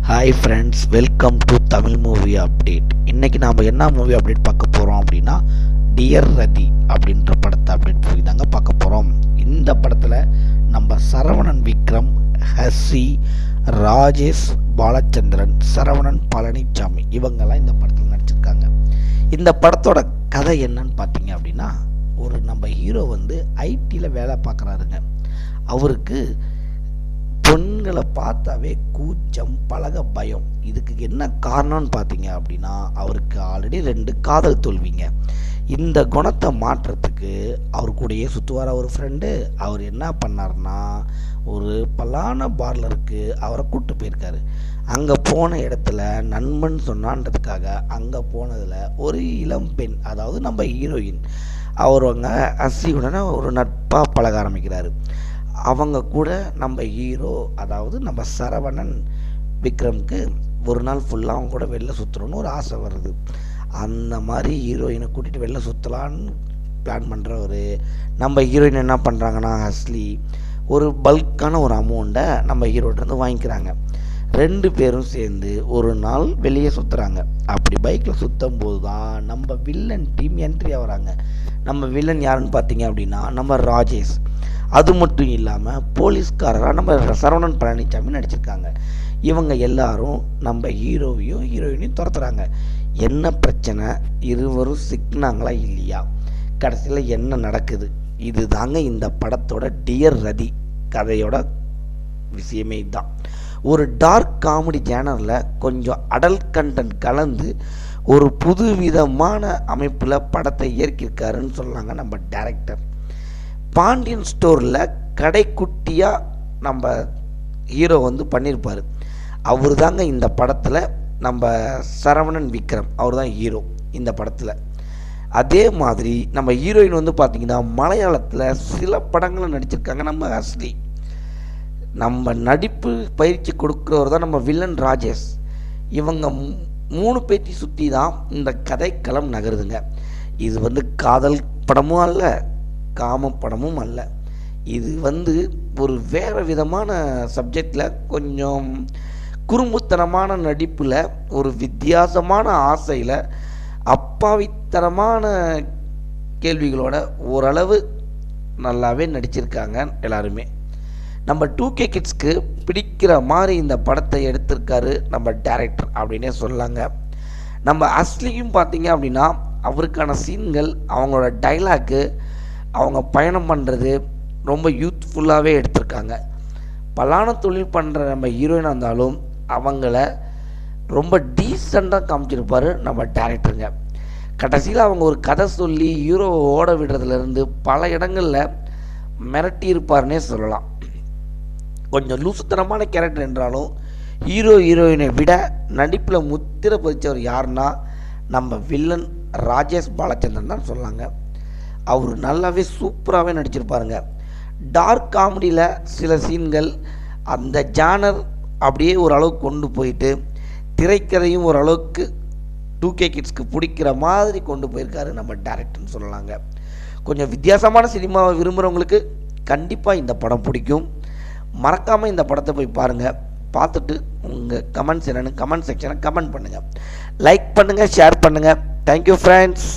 Hi friends, welcome to Tamil movie update. இன்றைக்கி நாம் என்ன மூவி அப்டேட் பார்க்க போகிறோம் அப்படின்னா, டியர் ரதி அப்படின்ற படத்தை அப்டேட் பண்ணி தாங்க பார்க்க போகிறோம். இந்த படத்தில் நம்ம சரவணன் விக்ரம், ஹசி, ராஜேஷ் பாலச்சந்திரன், சரவணன் பழனிசாமி இவங்கெல்லாம் இந்த படத்தில் நடிச்சிருக்காங்க. இந்த படத்தோட கதை என்னன்னு பார்த்தீங்க அப்படின்னா, ஒரு நம்ம ஹீரோ வந்து ஐடியில் வேலை பார்க்குறாருங்க. அவருக்கு பெண்களை பார்த்தாவே கூச்சம், பழக பயம். இதுக்கு என்ன காரணம்னு பார்த்தீங்க அப்படின்னா, அவருக்கு ஆல்ரெடி 2 காதல் தோல்விங்க. இந்த குணத்தை மாற்றுறதுக்கு அவர் கூடயே சுற்றுவார் அவர் ஃப்ரெண்டு. அவர் என்ன பண்ணார்னா, ஒரு பலான பார்லருக்கு அவரை கூப்பிட்டு போயிருக்காரு. அங்கே போன இடத்துல நண்பன் சொன்னான்றதுக்காக அங்கே போனதில் ஒரு இளம் பெண், அதாவது நம்ம ஹீரோயின், அவருங்க அசியுடனே ஒரு நட்பாக பழக ஆரம்பிக்கிறாரு. அவங்க கூட நம்ம ஹீரோ, அதாவது நம்ம சரவணன் விக்ரம்க்கு ஒரு நாள் ஃபுல்லாக அவங்க கூட வெளில சுற்றணும்னு ஒரு ஆசை வருது. அந்த மாதிரி ஹீரோயினை கூட்டிகிட்டு வெளில சுற்றலான்னு பிளான் பண்ணுறவர், நம்ம ஹீரோயின் என்ன பண்ணுறாங்கன்னா, ஹஸ்லி ஒரு பல்கான ஒரு அமௌண்ட்டை நம்ம ஹீரோட்டேருந்து வாங்கிக்கிறாங்க. 2 பேரும் சேர்ந்து ஒரு நாள் வெளியே சுற்றுறாங்க. அப்படி பைக்கில் சுற்றும் போது தான் நம்ம வில்லன் டீம் என்ட்ரி ஆகிறாங்க. நம்ம வில்லன் யாருன்னு பார்த்தீங்க அப்படின்னா, நம்ம ராஜேஷ். அது மட்டும் இல்லாமல் போலீஸ்காரராக நம்ம சரவணன் பழனிசாமி நடிச்சிருக்காங்க. இவங்க எல்லாரும் நம்ம ஹீரோவையும் ஹீரோயினையும் துரத்துறாங்க. என்ன பிரச்சனை, இருவரும் சிக்கினாங்களா இல்லையா, கடைசியில் என்ன நடக்குது, இது தாங்க இந்த படத்தோட டியர் ரதி கதையோட விஷயமே தான். ஒரு டார்க் காமெடி ஜேனரில் கொஞ்சம் அடல்ட் கண்டென்ட் கலந்து ஒரு புது விதமான அமைப்பில் படத்தை இயக்கியிருக்காருன்னு சொல்லாங்க நம்ம டைரக்டர். பாண்டியன் ஸ்டோரில் கடைக்குட்டியாக நம்ம ஹீரோ வந்து பண்ணியிருப்பார். அவர் தாங்க இந்த படத்தில் நம்ம சரவணன் விக்ரம், அவர் தான் ஹீரோ இந்த படத்தில். அதே மாதிரி நம்ம ஹீரோயின் வந்து பார்த்திங்கன்னா, மலையாளத்தில் சில படங்களை நடிச்சிருக்காங்க நம்ம ஹஸ்லி. நம்ம நடிப்பு பயிற்சி கொடுக்குறவர் தான் நம்ம வில்லன் ராஜேஷ். இவங்க 3 பேட்டி சுற்றி தான் இந்த கதைக்களம் நகருதுங்க. இது வந்து காதல் படமும் அல்ல, காம படமும் அல்ல. இது வந்து ஒரு வேறு விதமான சப்ஜெக்டில், கொஞ்சம் குறும்புத்தனமான நடிப்பில், ஒரு வித்தியாசமான ஆசையில், அப்பாவித்தனமான கேள்விகளோட ஓரளவு நல்லாவே நடிச்சிருக்காங்க எல்லாருமே. நம்ம 2K கிட்ஸ்க்கு பிடிக்கிற மாதிரி இந்த படத்தை எடுத்திருக்காரு நம்ம டைரக்டர் அப்படின்னே சொல்லாங்க. நம்ம அஸ்லியும் பார்த்தீங்க அப்படின்னா, அவருக்கான சீன்கள், அவங்களோட டைலாக்கு, அவங்க பயணம் பண்ணுறது ரொம்ப யூத்ஃபுல்லாகவே எடுத்திருக்காங்க. பலான தொழில் பண்ணுற நம்ம ஹீரோயினாக இருந்தாலும் அவங்கள ரொம்ப டீசெண்டாக காமிச்சிருப்பார் நம்ம டைரக்டருங்க. கடைசியில் அவங்க ஒரு கதை சொல்லி ஹீரோவை ஓட விடுறதுலேருந்து பல இடங்களில் மிரட்டியிருப்பார்னே சொல்லலாம். கொஞ்சம் லூசுத்தனமான கேரக்டர் என்றாலும் ஹீரோ ஹீரோயினை விட நடிப்பில் முத்திரை பதிச்சவர் யாருன்னா நம்ம வில்லன் ராஜேஷ் பாலச்சந்திரன் தான் சொல்லாங்க. அவர் நல்லாவே சூப்பராகவே நடிச்சிருப்பாருங்க. டார்க் காமெடியில் சில சீன்கள் அந்த ஜானர் அப்படியே ஓரளவுக்கு கொண்டு போயிட்டு, திரைக்கதையும் ஓரளவுக்கு 2K கிட்ஸ்க்கு பிடிக்கிற மாதிரி கொண்டு போயிருக்காரு நம்ம டைரக்டர்னு சொல்லலாங்க. கொஞ்சம் வித்தியாசமான சினிமாவை விரும்புகிறவங்களுக்கு கண்டிப்பாக இந்த படம் பிடிக்கும். மறக்காமல் இந்த படத்தை போய் பாருங்கள். பார்த்துட்டு உங்கள் கமெண்ட்ஸ் என்னென்னு கமெண்ட் செக்ஷனை கமெண்ட் பண்ணுங்கள். லைக் பண்ணுங்கள், ஷேர் பண்ணுங்கள். Thank you friends.